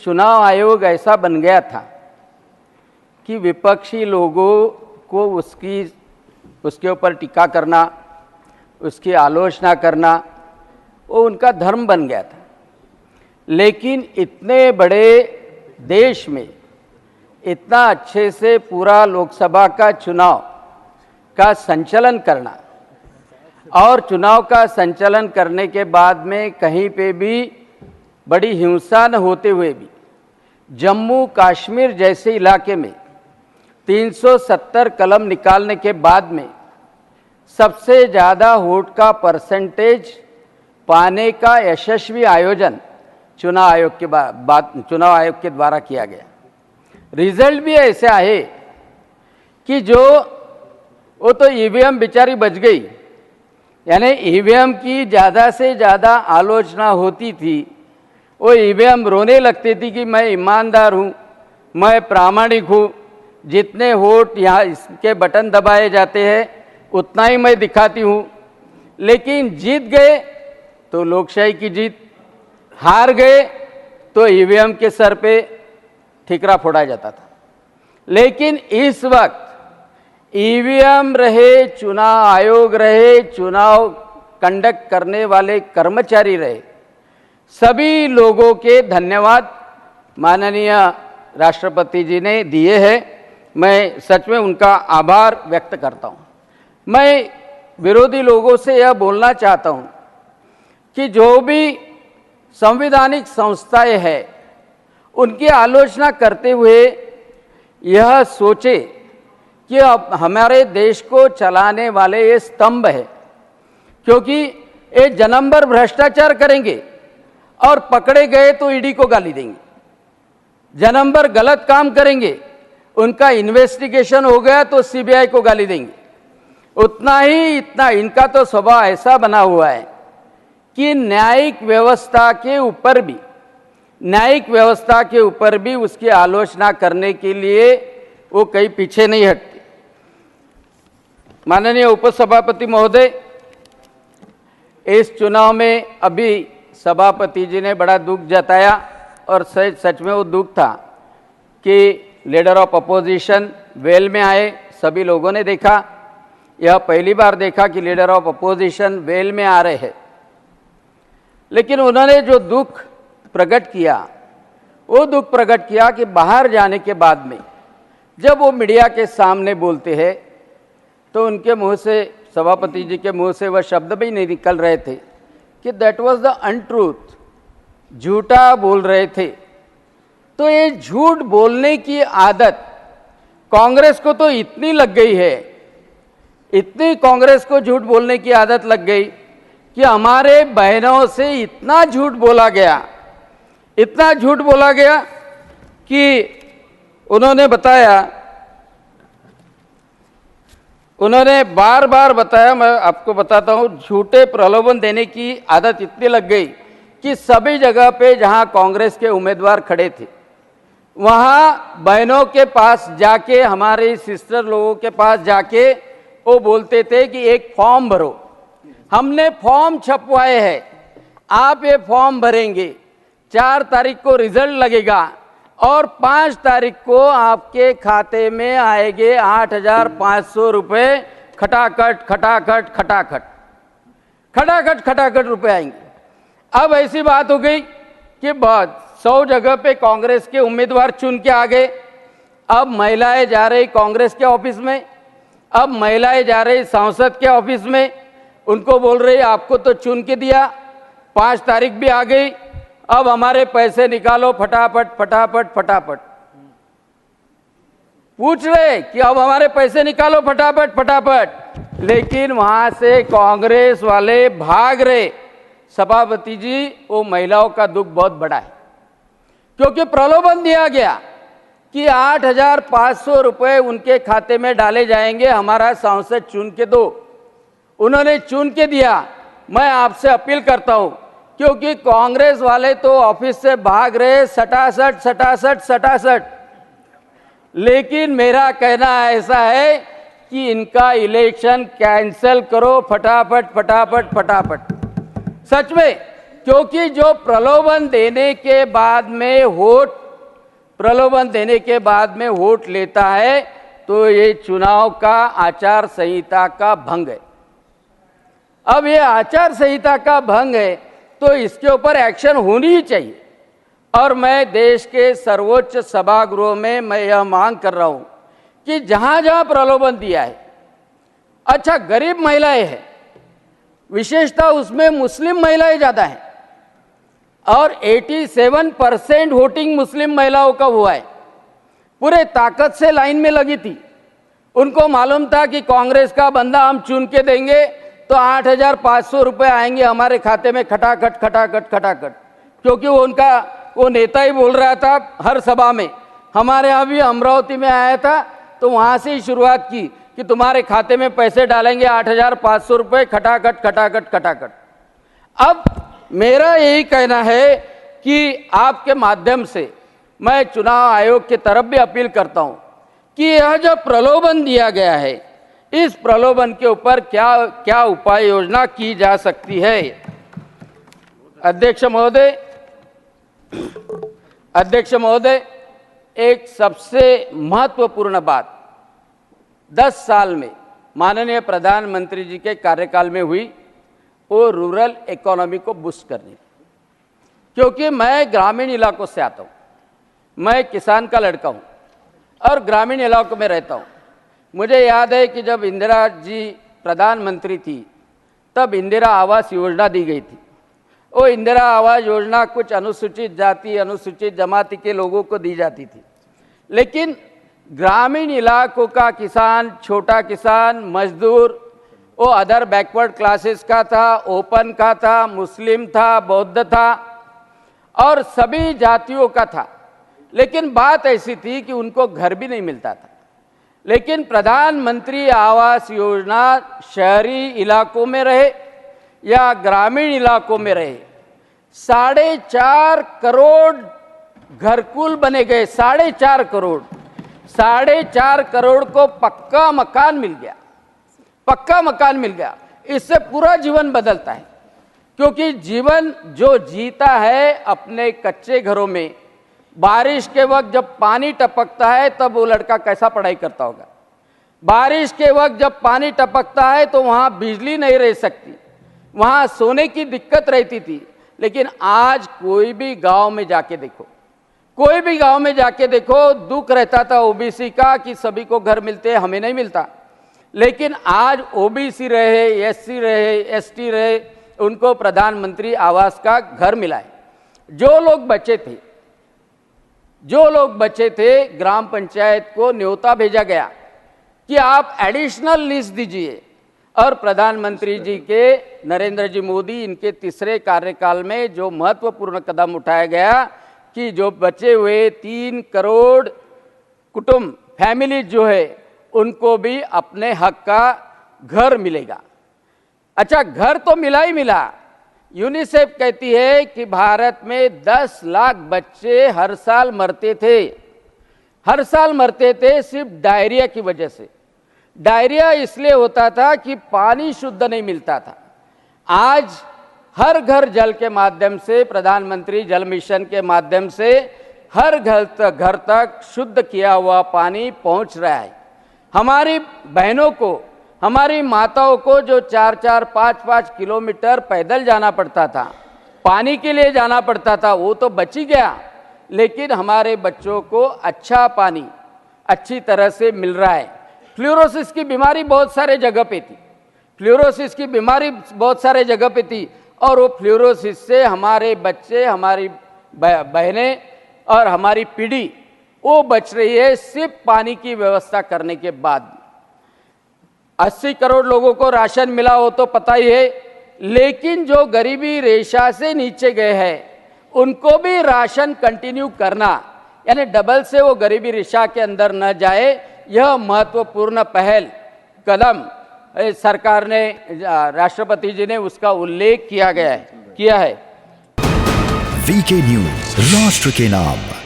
चुनाव आयोग ऐसा बन गया था कि विपक्षी लोगों को उसके ऊपर टीका करना, उसकी आलोचना करना, वो उनका धर्म बन गया था। लेकिन इतने बड़े देश में इतना अच्छे से पूरा लोकसभा का चुनाव का संचालन करना और चुनाव का संचालन करने के बाद में कहीं पे भी बड़ी हिंसा न होते हुए भी जम्मू कश्मीर जैसे इलाके में 370 कलम निकालने के बाद में सबसे ज़्यादा वोट का परसेंटेज पाने का यशस्वी आयोजन चुनाव आयोग के द्वारा किया गया। रिजल्ट भी ऐसे आए कि वो तो ईवीएम बेचारी बच गई, यानी ईवीएम की ज़्यादा से ज़्यादा आलोचना होती थी। वो ईवीएम रोने लगती थी कि मैं ईमानदार हूँ, मैं प्रामाणिक हूँ, जितने वोट यहाँ इसके बटन दबाए जाते हैं उतना ही मैं दिखाती हूँ। लेकिन जीत गए तो लोकशाही की जीत, हार गए तो ईवीएम के सर पे ठिकरा फोड़ा जाता था। लेकिन इस वक्त ईवीएम रहे, चुनाव आयोग रहे, चुनाव कंडक्ट करने वाले कर्मचारी रहे, सभी लोगों के धन्यवाद माननीय राष्ट्रपति जी ने दिए हैं। मैं सच में उनका आभार व्यक्त करता हूं। मैं विरोधी लोगों से यह बोलना चाहता हूं कि जो भी संवैधानिक संस्थाएं हैं उनकी आलोचना करते हुए यह सोचे कि अब हमारे देश को चलाने वाले ये स्तंभ है, क्योंकि ये जन्म भर भ्रष्टाचार करेंगे और पकड़े गए तो ईडी को गाली देंगे, जन्म भर गलत काम करेंगे, उनका इन्वेस्टिगेशन हो गया तो सीबीआई को गाली देंगे। उतना ही इतना इनका तो स्वभाव ऐसा बना हुआ है कि न्यायिक व्यवस्था के ऊपर भी उसकी आलोचना करने के लिए वो कहीं पीछे नहीं हटते। माननीय उपसभापति महोदय, इस चुनाव में अभी सभापति जी ने बड़ा दुख जताया और सच में वो दुख था कि लीडर ऑफ अपोजिशन वेल में आए। सभी लोगों ने देखा, यह पहली बार देखा कि लीडर ऑफ अपोजिशन वेल में आ रहे हैं। लेकिन उन्होंने जो दुख प्रकट किया, वो दुख प्रकट किया कि बाहर जाने के बाद में जब वो मीडिया के सामने बोलते हैं तो उनके मुंह से, सभापति जी के मुंह से वह शब्द भी नहीं निकल रहे थे कि दैट वाज द अनट्रूथ, झूठा बोल रहे थे। तो ये झूठ बोलने की आदत कांग्रेस को तो इतनी लग गई है, इतनी कांग्रेस को झूठ बोलने की आदत लग गई कि हमारे बहनों से इतना झूठ बोला गया, इतना झूठ बोला गया कि उन्होंने बार बार बताया। मैं आपको बताता हूं, झूठे प्रलोभन देने की आदत इतनी लग गई कि सभी जगह पे जहां कांग्रेस के उम्मीदवार खड़े थे वहां बहनों के पास जाके, हमारे सिस्टर लोगों के पास जाके वो बोलते थे कि एक फॉर्म भरो, हमने फॉर्म छपवाए हैं, आप ये फॉर्म भरेंगे, 4 तारीख को रिजल्ट लगेगा और 5 तारीख को आपके खाते में आएंगे 8,500 रुपये, खटाखट खटाखट खटाखट खटाखट खटाखट रुपये आएंगे। अब ऐसी बात हो गई कि 100 जगह पे कांग्रेस के उम्मीदवार चुन के आ गए। अब महिलाएं जा रही कांग्रेस के ऑफिस में, अब महिलाएं जा रही सांसद के ऑफिस में, उनको बोल रही आपको तो चुन के दिया, 5 तारीख भी आ गई, अब हमारे पैसे निकालो फटाफट फटाफट फटाफट। पूछ रहे कि अब हमारे पैसे निकालो फटाफट फटाफट, लेकिन वहां से कांग्रेस वाले भाग रहे। सभापति जी, वो महिलाओं का दुख बहुत बड़ा है, क्योंकि प्रलोभन दिया गया कि 8,500 रुपये उनके खाते में डाले जाएंगे, हमारा सांसद चुन के दो। उन्होंने चुन के दिया। मैं आपसे अपील करता हूं, क्योंकि कांग्रेस वाले तो ऑफिस से भाग रहे सटासट सटासट सटासट, लेकिन मेरा कहना ऐसा है कि इनका इलेक्शन कैंसिल करो फटाफट फटाफट फटाफट। सच में क्योंकि जो प्रलोभन देने के बाद में वोट लेता है तो ये चुनाव का आचार संहिता का भंग है। अब ये आचार संहिता का भंग है तो इसके ऊपर एक्शन होनी ही चाहिए। और मैं देश के सर्वोच्च सभागृह में मैं यह मांग कर रहा हूं कि जहां जहां प्रलोभन दिया है, अच्छा गरीब महिलाएं हैं, विशेषतः उसमें मुस्लिम महिलाएं ज़्यादा हैं और 87% वोटिंग मुस्लिम महिलाओं का हुआ है। पूरे ताकत से लाइन में लगी थी। उनको मालूम था कि कांग्रेस का बंदा हम चुन के देंगे तो 8,500 रुपये आएंगे हमारे खाते में खटाखट खटाखट खटाखट, क्योंकि वो नेता ही बोल रहा था हर सभा में। हमारे यहाँ भी अमरावती में आया था तो वहाँ से ही शुरुआत की कि तुम्हारे खाते में पैसे डालेंगे 8,500 रुपये खटाखट खटाखट खटाखट। अब मेरा यही कहना है कि आपके माध्यम से मैं चुनाव आयोग की तरफ भी अपील करता हूं कि यह जो प्रलोभन दिया गया है, इस प्रलोभन के ऊपर क्या क्या उपाय योजना की जा सकती है। अध्यक्ष महोदय, एक सबसे महत्वपूर्ण बात 10 साल में माननीय प्रधानमंत्री जी के कार्यकाल में हुई वो रूरल इकोनॉमी को बूस्ट करने, क्योंकि मैं ग्रामीण इलाकों से आता हूँ, मैं किसान का लड़का हूँ और ग्रामीण इलाकों में रहता हूँ। मुझे याद है कि जब इंदिरा जी प्रधानमंत्री थी तब इंदिरा आवास योजना दी गई थी। वो इंदिरा आवास योजना कुछ अनुसूचित जाति अनुसूचित जमाती के लोगों को दी जाती थी, लेकिन ग्रामीण इलाकों का किसान, छोटा किसान, मजदूर, वो अदर बैकवर्ड क्लासेस का था, ओपन का था, मुस्लिम था, बौद्ध था और सभी जातियों का था। लेकिन बात ऐसी थी कि उनको घर भी नहीं मिलता था। लेकिन प्रधानमंत्री आवास योजना शहरी इलाकों में रहे या ग्रामीण इलाकों में रहे, 4.5 करोड़ घरकुल बने गए। 4.5 करोड़, 4.5 करोड़ को पक्का मकान मिल गया, पक्का मकान मिल गया। इससे पूरा जीवन बदलता है, क्योंकि जीवन जो जीता है अपने कच्चे घरों में, बारिश के वक्त जब पानी टपकता है तब वो लड़का कैसा पढ़ाई करता होगा। बारिश के वक्त जब पानी टपकता है तो वहाँ बिजली नहीं रह सकती, वहाँ सोने की दिक्कत रहती थी। लेकिन आज कोई भी गांव में जाके देखो, कोई भी गांव में जाके देखो, दुख रहता था ओबीसी का कि सभी को घर मिलते, हमें नहीं मिलता। लेकिन आज ओबीसी रहे, एससी रहे, एसटी रहे, उनको प्रधानमंत्री आवास का घर मिला है। जो लोग बचे थे ग्राम पंचायत को न्योता भेजा गया कि आप एडिशनल लिस्ट दीजिए। और प्रधानमंत्री जी के, नरेंद्र जी मोदी, इनके तीसरे कार्यकाल में जो महत्वपूर्ण कदम उठाया गया कि जो बचे हुए 3 करोड़ कुटुंब, फैमिली जो है, उनको भी अपने हक का घर मिलेगा। अच्छा, घर तो मिला ही मिला। यूनिसेफ कहती है कि भारत में 10 लाख बच्चे हर साल मरते थे सिर्फ डायरिया की वजह से। डायरिया इसलिए होता था कि पानी शुद्ध नहीं मिलता था। आज हर घर जल के माध्यम से, प्रधानमंत्री जल मिशन के माध्यम से हर घर तक शुद्ध किया हुआ पानी पहुंच रहा है। हमारी बहनों को, हमारी माताओं को जो 4-4, 5-5 किलोमीटर पैदल जाना पड़ता था, पानी के लिए जाना पड़ता था, वो तो बच ही गया। लेकिन हमारे बच्चों को अच्छा पानी अच्छी तरह से मिल रहा है। फ्लोरोसिस की बीमारी बहुत सारे जगह पे थी, फ्लोरोसिस की बीमारी बहुत सारे जगह पे थी, और वो फ्लोरोसिस से हमारे बच्चे, हमारी बहनें और हमारी पीढ़ी वो बच रही है सिर्फ पानी की व्यवस्था करने के बाद। 80 करोड़ लोगों को राशन मिला हो तो पता ही है, लेकिन जो गरीबी रेखा से नीचे गए हैं उनको भी राशन कंटिन्यू करना, यानी डबल से वो गरीबी रेखा के अंदर न जाए, यह महत्वपूर्ण पहल कदम सरकार ने, राष्ट्रपति जी ने उसका उल्लेख किया है। वीके न्यूज, राष्ट्र के नाम।